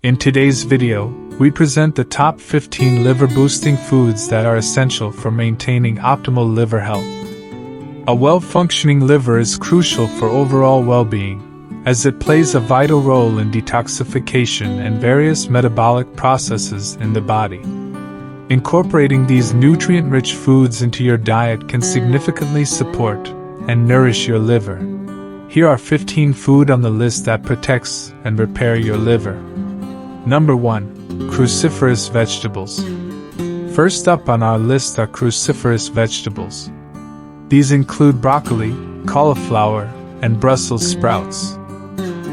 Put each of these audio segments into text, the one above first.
In today's video, we present the top 15 liver-boosting foods that are essential for maintaining optimal liver health. A well-functioning liver is crucial for overall well-being, as it plays a vital role in detoxification and various metabolic processes in the body. Incorporating these nutrient-rich foods into your diet can significantly support and nourish your liver. Here are 15 food on the list that protects and repair your liver. Number 1. Cruciferous vegetables. First up on our list are cruciferous vegetables. These include broccoli, cauliflower, and Brussels sprouts.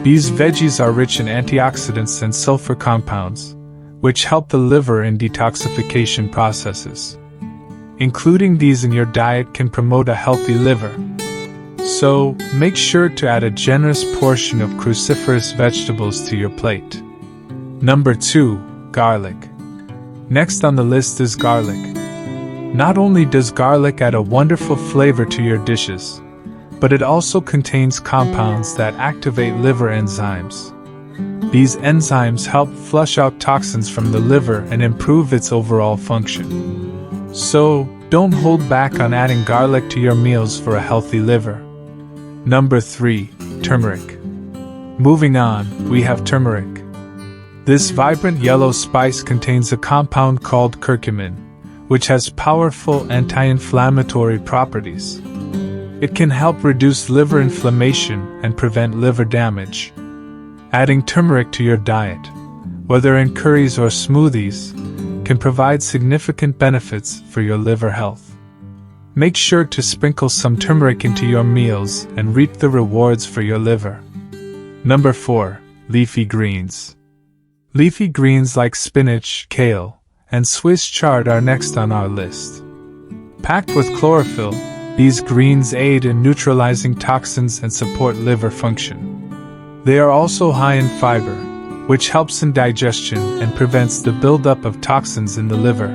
These veggies are rich in antioxidants and sulfur compounds, which help the liver in detoxification processes. Including these in your diet can promote a healthy liver. So, make sure to add a generous portion of cruciferous vegetables to your plate. Number 2. Garlic. Next on the list is garlic. Not only does garlic add a wonderful flavor to your dishes, but it also contains compounds that activate liver enzymes. These enzymes help flush out toxins from the liver and improve its overall function. So, don't hold back on adding garlic to your meals for a healthy liver. Number 3. Turmeric. Moving on, we have turmeric. This vibrant yellow spice contains a compound called curcumin, which has powerful anti-inflammatory properties. It can help reduce liver inflammation and prevent liver damage. Adding turmeric to your diet, whether in curries or smoothies, can provide significant benefits for your liver health. Make sure to sprinkle some turmeric into your meals and reap the rewards for your liver. Number 4. Leafy greens. Leafy greens like spinach, kale, and Swiss chard are next on our list. Packed with chlorophyll, these greens aid in neutralizing toxins and support liver function. They are also high in fiber, which helps in digestion and prevents the buildup of toxins in the liver.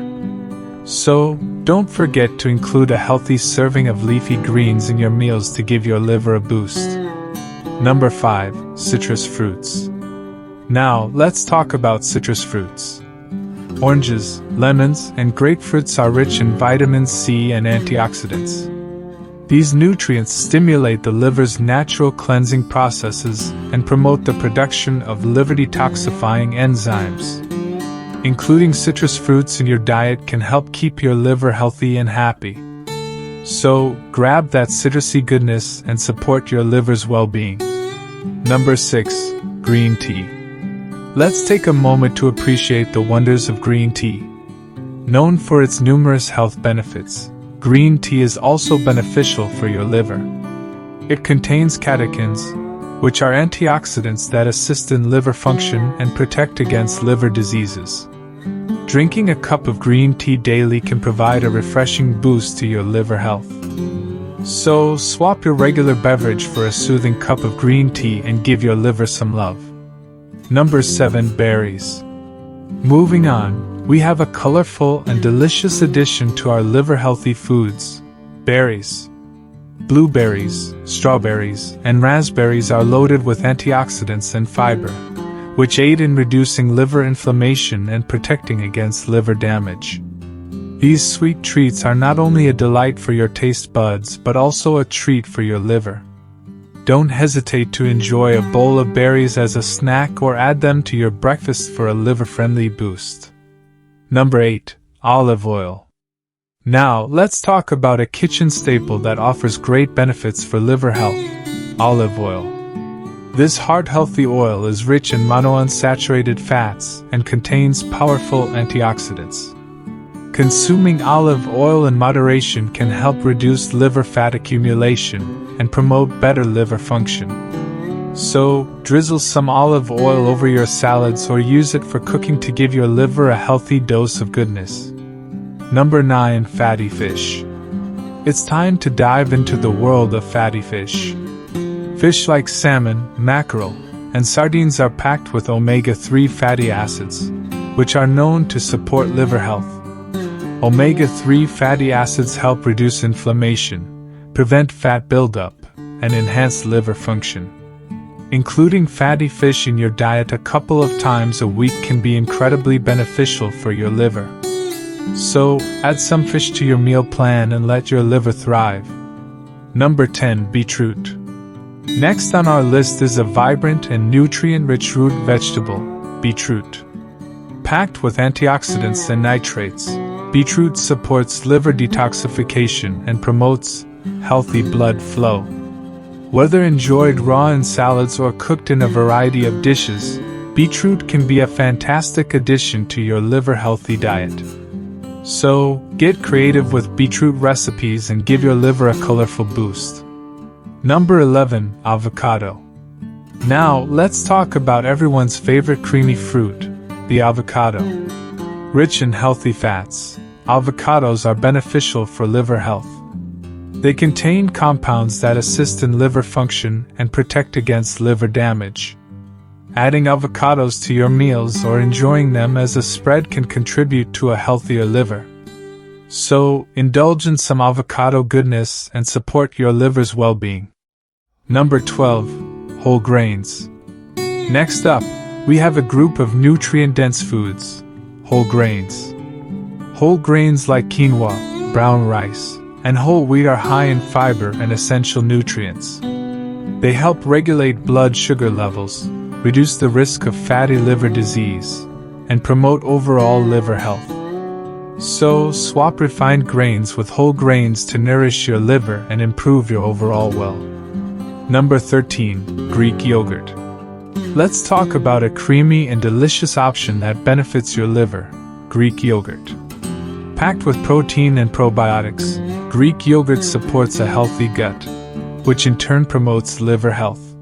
So, don't forget to include a healthy serving of leafy greens in your meals to give your liver a boost. Number 5. Citrus fruits. Now, let's talk about citrus fruits. Oranges, lemons, and grapefruits are rich in vitamin C and antioxidants. These nutrients stimulate the liver's natural cleansing processes and promote the production of liver detoxifying enzymes. Including citrus fruits in your diet can help keep your liver healthy and happy. So, grab that citrusy goodness and support your liver's well-being. Number 6. Green tea. Let's take a moment to appreciate the wonders of green tea. Known for its numerous health benefits, green tea is also beneficial for your liver. It contains catechins, which are antioxidants that assist in liver function and protect against liver diseases. Drinking a cup of green tea daily can provide a refreshing boost to your liver health. So, swap your regular beverage for a soothing cup of green tea and give your liver some love. Number 7. Berries. Moving on, we have a colorful and delicious addition to our liver-healthy foods: berries. Blueberries, strawberries, and raspberries are loaded with antioxidants and fiber, which aid in reducing liver inflammation and protecting against liver damage. These sweet treats are not only a delight for your taste buds but also a treat for your liver. Don't hesitate to enjoy a bowl of berries as a snack or add them to your breakfast for a liver-friendly boost. Number 8. Olive oil. Now, let's talk about a kitchen staple that offers great benefits for liver health: olive oil. This heart-healthy oil is rich in monounsaturated fats and contains powerful antioxidants. Consuming olive oil in moderation can help reduce liver fat accumulation and promote better liver function. So, drizzle some olive oil over your salads or use it for cooking to give your liver a healthy dose of goodness. Number 9. Fatty fish. It's time to dive into the world of fatty fish. Fish like salmon, mackerel, and sardines are packed with omega-3 fatty acids, which are known to support liver health. Omega-3 fatty acids help reduce inflammation, prevent fat buildup, and enhance liver function. Including fatty fish in your diet a couple of times a week can be incredibly beneficial for your liver. So, add some fish to your meal plan and let your liver thrive. Number 10. Beetroot. Next on our list is a vibrant and nutrient-rich root vegetable, beetroot. Packed with antioxidants and nitrates, beetroot supports liver detoxification and promotes healthy blood flow. Whether enjoyed raw in salads or cooked in a variety of dishes, beetroot can be a fantastic addition to your liver-healthy diet. So, get creative with beetroot recipes and give your liver a colorful boost. Number 11. Avocado. Now, let's talk about everyone's favorite creamy fruit, the avocado. Rich in healthy fats, avocados are beneficial for liver health. They contain compounds that assist in liver function and protect against liver damage. Adding avocados to your meals or enjoying them as a spread can contribute to a healthier liver. So, indulge in some avocado goodness and support your liver's well-being. Number 12. Whole grains. Next up, we have a group of nutrient-dense foods, whole grains. Whole grains like quinoa, brown rice, and whole wheat are high in fiber and essential nutrients. They help regulate blood sugar levels, reduce the risk of fatty liver disease, and promote overall liver health. So, swap refined grains with whole grains to nourish your liver and improve your overall well. Number 13. Greek yogurt. Let's talk about a creamy and delicious option that benefits your liver, Greek yogurt. Packed with protein and probiotics, Greek yogurt supports a healthy gut, which in turn promotes liver health.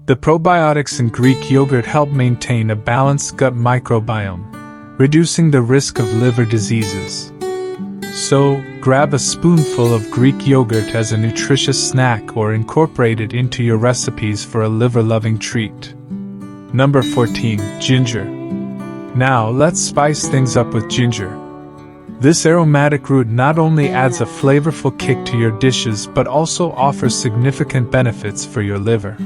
The probiotics in Greek yogurt help maintain a balanced gut microbiome, reducing the risk of liver diseases. So, grab a spoonful of Greek yogurt as a nutritious snack or incorporate it into your recipes for a liver-loving treat. Number 14. Ginger. Now, let's spice things up with ginger. This aromatic root not only adds a flavorful kick to your dishes but also offers significant benefits for your liver.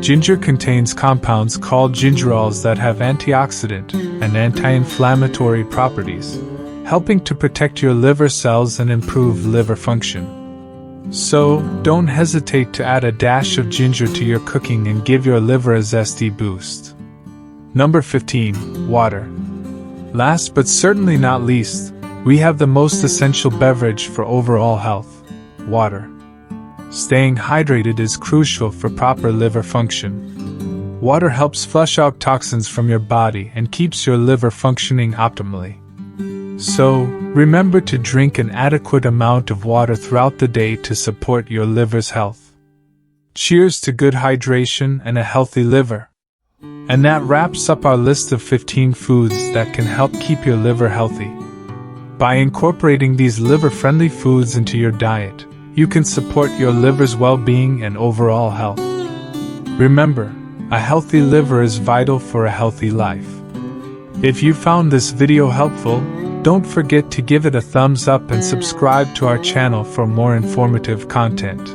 Ginger contains compounds called gingerols that have antioxidant and anti-inflammatory properties, helping to protect your liver cells and improve liver function. So, don't hesitate to add a dash of ginger to your cooking and give your liver a zesty boost. Number 15. Water. Last but certainly not least, we have the most essential beverage for overall health, water. Staying hydrated is crucial for proper liver function. Water helps flush out toxins from your body and keeps your liver functioning optimally. So, remember to drink an adequate amount of water throughout the day to support your liver's health. Cheers to good hydration and a healthy liver. And that wraps up our list of 15 foods that can help keep your liver healthy. By incorporating these liver-friendly foods into your diet, you can support your liver's well-being and overall health. Remember, a healthy liver is vital for a healthy life. If you found this video helpful, don't forget to give it a thumbs up and subscribe to our channel for more informative content.